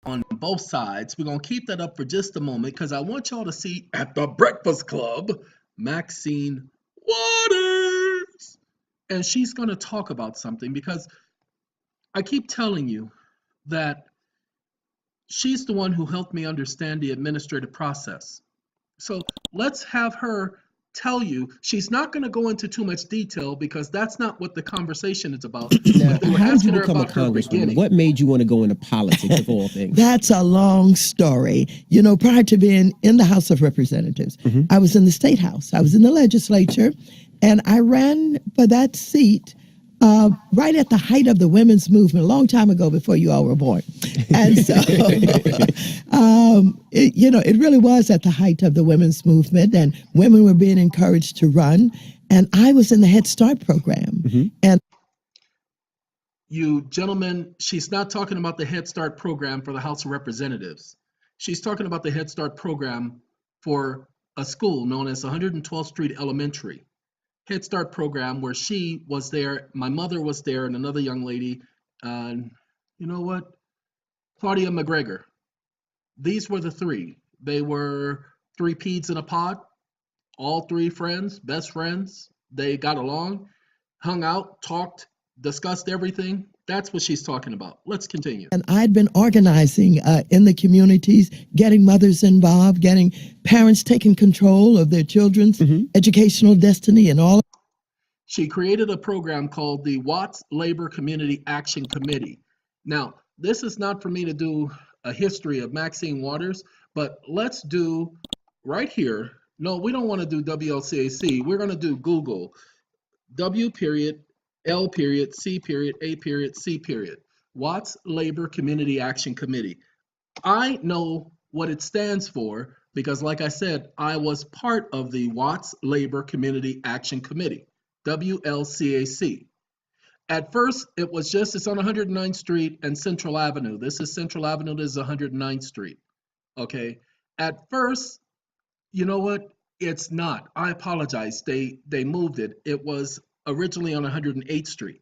on both sides. We're going to keep that up for just a moment because I want y'all to see at the Breakfast Club Maxine Waters. And she's going to talk about something because I keep telling you that she's the one who helped me understand the administrative process. So let's have her tell you. She's not going to go into too much detail because that's not what the conversation is about. Now, But they were how did you asking her become a about her congresswoman? beginning. What made you want to go into politics of all things? That's a long story. You know, prior to being in the House of Representatives, I was in the State House, I was in the legislature, and I ran for that seat right at the height of the women's movement, a long time ago before you all were born. And so, it really was at the height of the women's movement, and women were being encouraged to run. And I was in the Head Start program. And You gentlemen, she's not talking about the Head Start program for the House of Representatives. She's talking about the Head Start program for a school known as 112th Street Elementary. Head Start program where she was there, my mother was there, and another young lady, you know what? Claudia McGregor. These were the three. They were three peas in a pod, all three friends, best friends. They got along, hung out, talked, discussed everything. That's what she's talking about. Let's continue. And I'd been organizing in the communities, getting mothers involved, getting parents taking control of their children's educational destiny and all. She created a program called the Watts Labor Community Action Committee. Now, this is not for me to do a history of Maxine Waters, but let's do right here. No, we don't want to do WLCAC. We're going to do Google W period, L period, C period, A period, C period. Watts Labor Community Action Committee. I know what it stands for because, like I said, I was part of the Watts Labor Community Action Committee, WLCAC. At first, it's on 109th Street and Central Avenue. This is Central Avenue, this is 109th Street. Okay. At first, you know what? It's not. I apologize. They moved it. It was originally on 108th Street.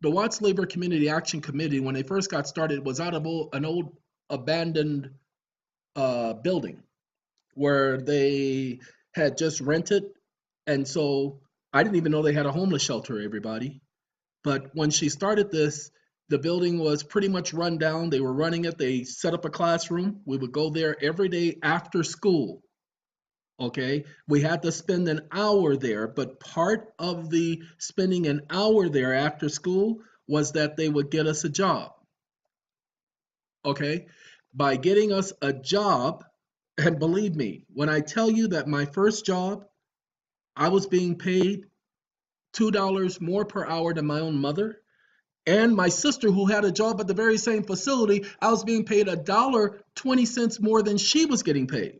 The Watts Labor Community Action Committee, when they first got started, was out of an old abandoned building where they had just rented. And so I didn't even know they had a homeless shelter, everybody. But when she started this, the building was pretty much run down. They were running it. They set up a classroom. We would go there every day after school. Okay, we had to spend an hour there, but part of the spending an hour there after school was that they would get us a job. Okay, by getting us a job, and believe me, when I tell you that my first job, I was being paid $2 more per hour than my own mother, and my sister, who had a job at the very same facility, I was being paid $1.20 more than she was getting paid.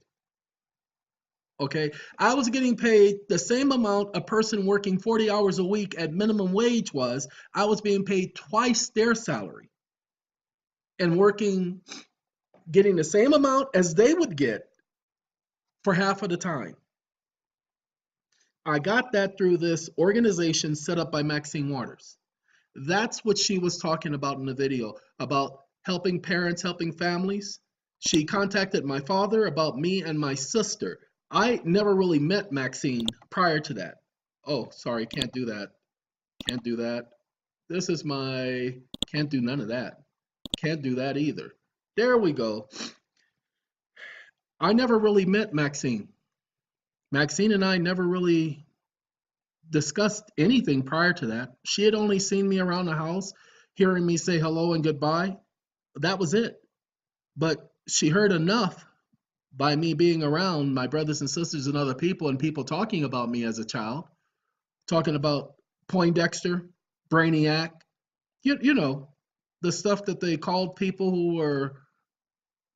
Okay, I was getting paid the same amount a person working 40 hours a week at minimum wage was. I was being paid twice their salary and getting the same amount as they would get for half of the time. I got that through this organization set up by Maxine Waters. That's what she was talking about in the video, about helping parents, helping families. She contacted my father about me and my sister. I never really met Maxine prior to that. Oh, sorry, can't do that. Can't do that. Can't do none of that. Can't do that either. There we go. I never really met Maxine. Maxine and I never really discussed anything prior to that. She had only seen me around the house, hearing me say hello and goodbye. That was it. But she heard enough by me being around my brothers and sisters and other people and people talking about me as a child, talking about Poindexter, Brainiac, you know, the stuff that they called people who were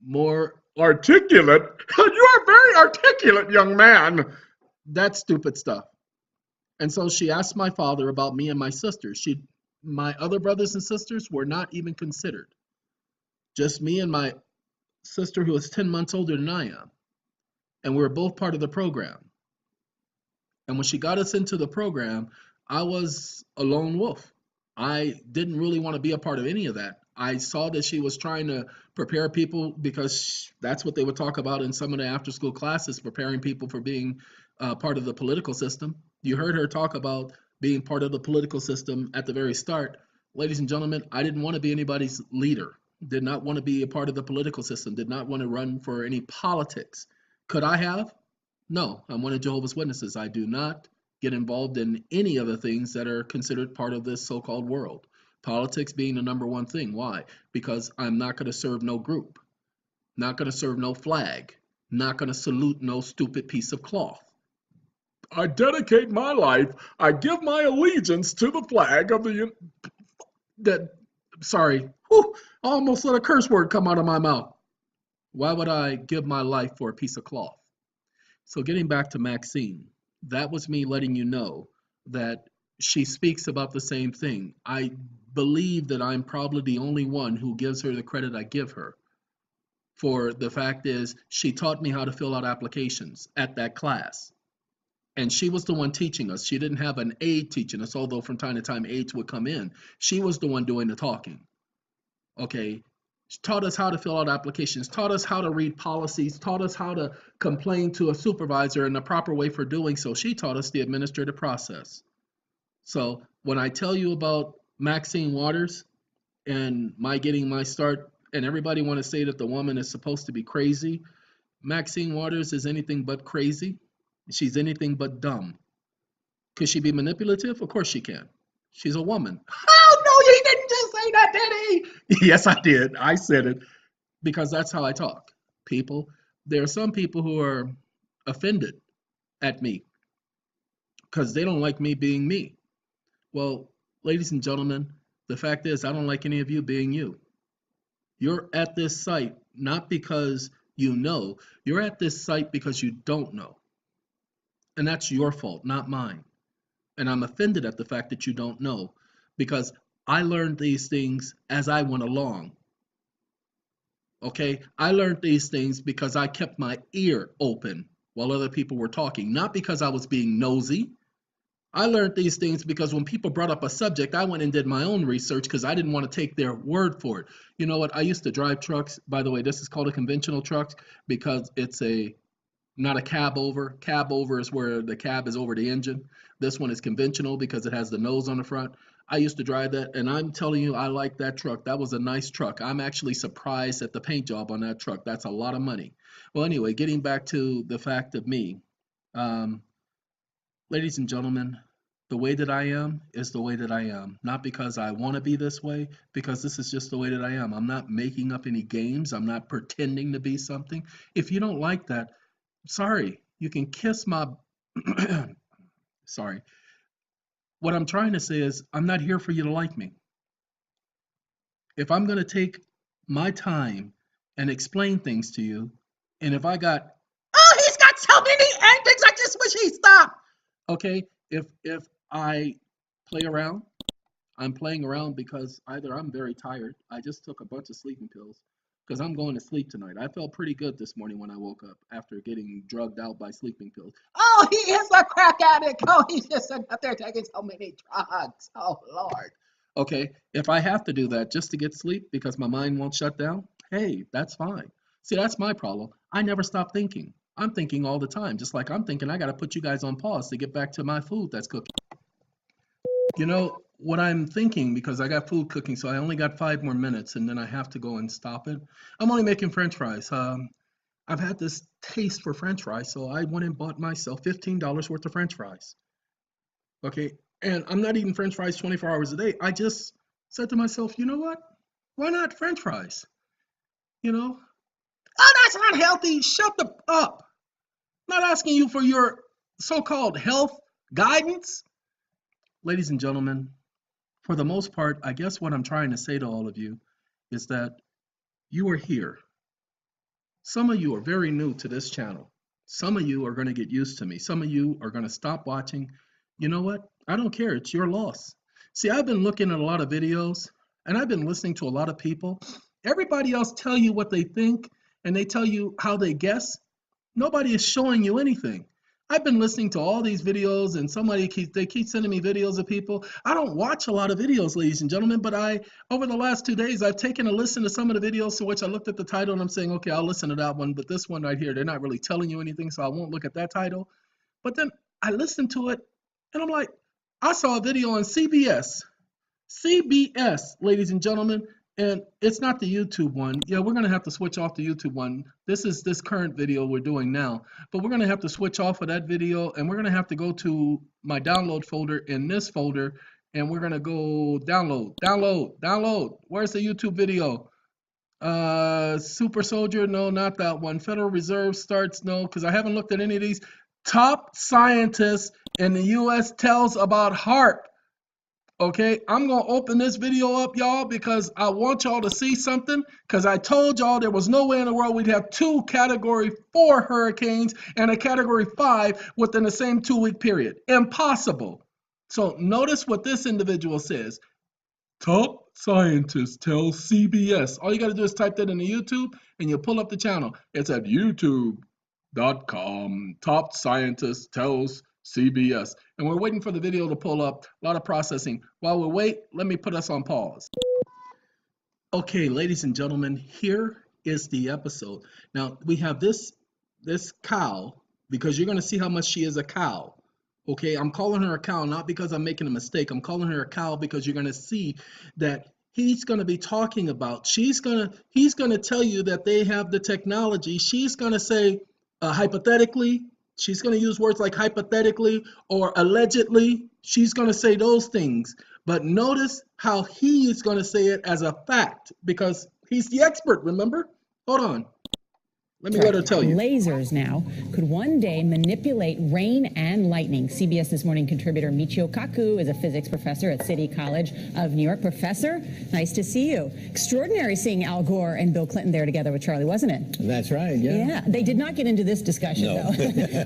more articulate. You are very articulate, young man. That stupid stuff. And so she asked my father about me and my sisters. My other brothers and sisters were not even considered. Just me and my sister who is 10 months older than I am. And we were both part of the program. And when she got us into the program, I was a lone wolf. I didn't really want to be a part of any of that. I saw that she was trying to prepare people because that's what they would talk about in some of the after school classes, preparing people for being part of the political system. You heard her talk about being part of the political system at the very start. Ladies and gentlemen, I didn't want to be anybody's leader, did not want to be a part of the political system, did not want to run for any politics. Could I have? No, I'm one of Jehovah's Witnesses. I do not get involved in any of the things that are considered part of this so-called world. Politics being the number one thing. Why? Because I'm not going to serve no group, not going to serve no flag, not going to salute no stupid piece of cloth. I dedicate my life, I give my allegiance to the flag of the that sorry, whew, I almost let a curse word come out of my mouth. Why would I give my life for a piece of cloth? So getting back to Maxine, that was me letting you know that she speaks about the same thing. I believe that I'm probably the only one who gives her the credit I give her. For the fact is, she taught me how to fill out applications at that class. And she was the one teaching us. She didn't have an aide teaching us, although from time to time aides would come in. She was the one doing the talking. Okay, taught us how to fill out applications, taught us how to read policies, taught us how to complain to a supervisor and the proper way for doing so. She taught us the administrative process. So when I tell you about Maxine Waters and my getting my start, and everybody want to say that the woman is supposed to be crazy, Maxine Waters is anything but crazy. She's anything but dumb. Could she be manipulative? Of course she can. She's a woman. Oh, no, he didn't just say that, did he? Yes, I did. I said it because that's how I talk. People, there are some people who are offended at me because they don't like me being me. Well, ladies and gentlemen, the fact is, I don't like any of you being you. You're at this site not because you know, you're at this site because you don't know. And that's your fault, not mine. And I'm offended at the fact that you don't know because I learned these things as I went along. Okay? I learned these things because I kept my ear open while other people were talking, not because I was being nosy. I learned these things because when people brought up a subject, I went and did my own research because I didn't want to take their word for it. You know what? I used to drive trucks. By the way, this is called a conventional truck because it's a not a cab over. Cab over is where the cab is over the engine. This one is conventional because it has the nose on the front. I used to drive that, and I'm telling you, I like that truck. That was a nice truck. I'm actually surprised at the paint job on that truck. That's a lot of money. Well, anyway, getting back to the fact of me, um, ladies and gentlemen, the way that I am is the way that I am. Not because I want to be this way, because this is just the way that I am. I'm not making up any games. I'm not pretending to be something. If you don't like that, sorry, you can kiss my. Sorry. What I'm trying to say is, I'm not here for you to like me. If I'm going to take my time and explain things to you, and if I got, oh, he's got so many endings, I just wish he'd stop. Okay, if I play around, I'm playing around because either I'm very tired. I just took a bunch of sleeping pills because I'm going to sleep tonight. I felt pretty good this morning when I woke up after getting drugged out by sleeping pills. Oh, he is a crack addict. Oh, he's just up there taking so many drugs. Oh, Lord. Okay, if I have to do that just to get sleep because my mind won't shut down, hey, that's fine. See, that's my problem. I never stop thinking. I'm thinking all the time, just like I'm thinking I got to put you guys on pause to get back to my food that's cooking. You know what I'm thinking because I got food cooking, so I only got 5 more minutes, and then I have to go and stop it. I'm only making French fries. I've had this taste for French fries, so I went and bought myself $15 worth of French fries. Okay, and I'm not eating French fries 24 hours a day. I just said to myself, you know what? Why not French fries? You know? Oh, that's not healthy. Shut the up. I'm not asking you for your so-called health guidance, ladies and gentlemen. For the most part, I guess what I'm trying to say to all of you is that you are here. Some of you are very new to this channel. Some of you are going to get used to me. Some of you are going to stop watching. You know what? I don't care. It's your loss. See, I've been looking at a lot of videos and I've been listening to a lot of people. Everybody else tell you what they think and they tell you how they guess. Nobody is showing you anything. I've been listening to all these videos, and they keep sending me videos of people. I don't watch a lot of videos, ladies and gentlemen, but over the last 2 days, I've taken a listen to some of the videos to which I looked at the title and I'm saying, okay, I'll listen to that one, but this one right here, they're not really telling you anything, so I won't look at that title. But then I listened to it, and I'm like, I saw a video on CBS, ladies and gentlemen, and it's not the YouTube one. Yeah, we're going to have to switch off the YouTube one. This is this current video we're doing now, but we're going to have to switch off of that video, and we're going to have to go to my download folder in this folder, and we're going to go download. Where's the YouTube video? Super Soldier, no, not that one. Federal Reserve starts, no, because I haven't looked at any of these. Top scientists in the U.S. tells about HARP. Okay, I'm going to open this video up, y'all, because I want y'all to see something, because I told y'all there was no way in the world we'd have 2 Category 4 hurricanes and a Category 5 within the same 2-week period. Impossible. So notice what this individual says. Top scientist tells CBS. All you got to do is type that into YouTube, and you'll pull up the channel. It's at youtube.com. Top scientist tells CBS. And we're waiting for the video to pull up. A lot of processing. While we wait, let me put us on pause. Okay, ladies and gentlemen, here is the episode. Now, we have this cow, because you're going to see how much she is a cow. Okay, I'm calling her a cow not because I'm making a mistake. I'm calling her a cow because you're going to see that he's going to be talking about. He's going to tell you that they have the technology. She's going to say hypothetically. She's going to use words like hypothetically or allegedly. She's going to say those things. But notice how he is going to say it as a fact, because he's the expert, remember? Hold on. Let me let her tell you. Lasers now could one day manipulate rain and lightning. CBS This Morning contributor Michio Kaku is a physics professor at City College of New York. Professor, nice to see you. Extraordinary seeing Al Gore and Bill Clinton there together with Charlie, wasn't it? That's right, yeah. Yeah, they did not get into this discussion, though.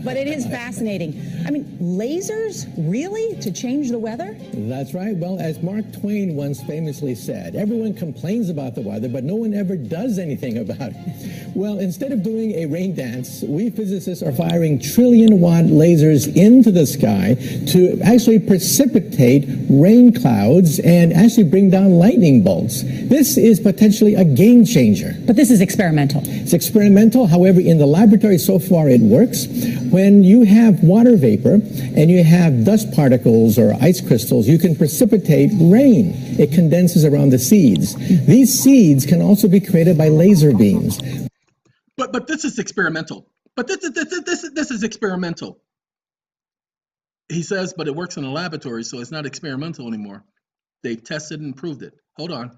But it is fascinating. I mean, lasers, really, to change the weather? That's right. Well, as Mark Twain once famously said, everyone complains about the weather, but no one ever does anything about it. Well, instead of doing a rain dance, we physicists are firing trillion-watt lasers into the sky to actually precipitate rain clouds and actually bring down lightning bolts. This is potentially a game changer. But this is experimental. It's experimental. However, in the laboratory so far it works. When you have water vapor and you have dust particles or ice crystals, you can precipitate rain. It condenses around the seeds. These seeds can also be created by laser beams. But this is experimental. But this is experimental. He says, but it works in a laboratory, so it's not experimental anymore. They've tested and proved it. Hold on.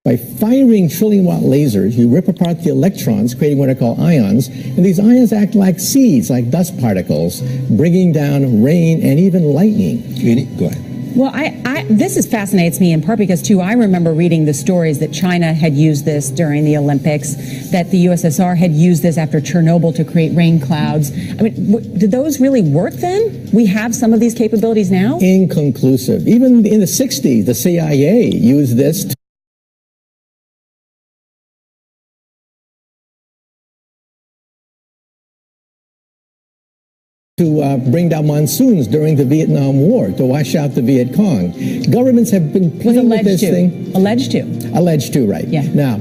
By firing trillion-watt lasers, you rip apart the electrons, creating what are called ions, and these ions act like seeds, like dust particles, bringing down rain and even lightning. Go ahead. Well, this fascinates me in part because, too, I remember reading the stories that China had used this during the Olympics, that the USSR had used this after Chernobyl to create rain clouds. I mean, did those really work then? We have some of these capabilities now? Inconclusive. Even in the 60s, the CIA used this to bring down monsoons during the Vietnam War, to wash out the Viet Cong. Governments have been playing with this thing. Alleged to. Alleged to, right. Yeah. Now,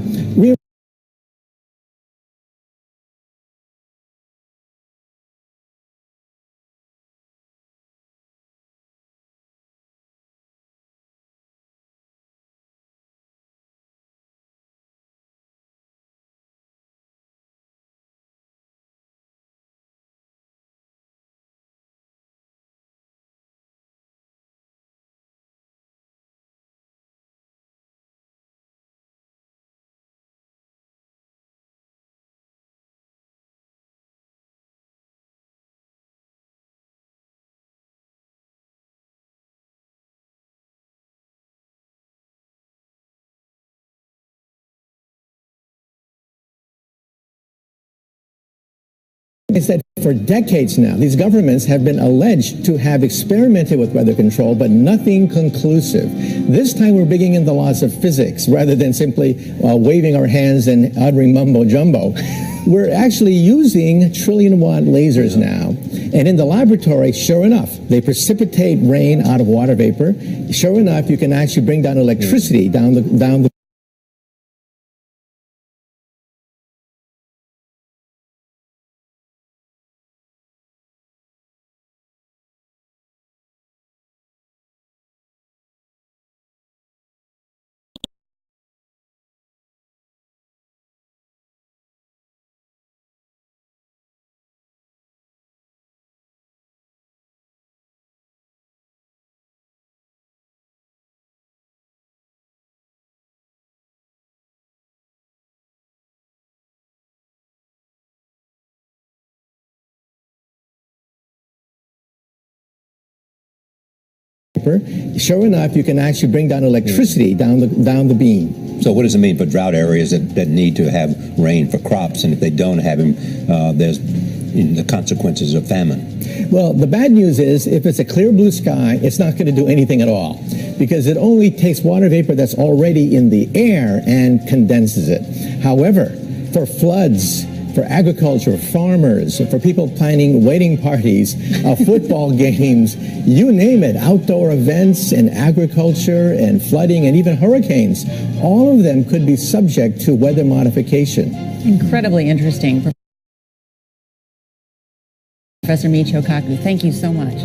is that for decades now, these governments have been alleged to have experimented with weather control, but nothing conclusive. This time we're bringing in the laws of physics rather than simply waving our hands and uttering mumbo jumbo. We're actually using trillion-watt lasers now. And in the laboratory, sure enough, they precipitate rain out of water vapor. Sure enough, you can actually bring down electricity down the sure enough, you can actually bring down electricity down the beam. So what does it mean for drought areas that need to have rain for crops, and if they don't have them, there's the consequences of famine? Well, the bad news is if it's a clear blue sky, it's not going to do anything at all because it only takes water vapor that's already in the air and condenses it. However, for floods, for agriculture, farmers, for people planning wedding parties, football games, you name it, outdoor events and agriculture and flooding and even hurricanes, all of them could be subject to weather modification. Incredibly interesting. Professor Michio Kaku, thank you so much.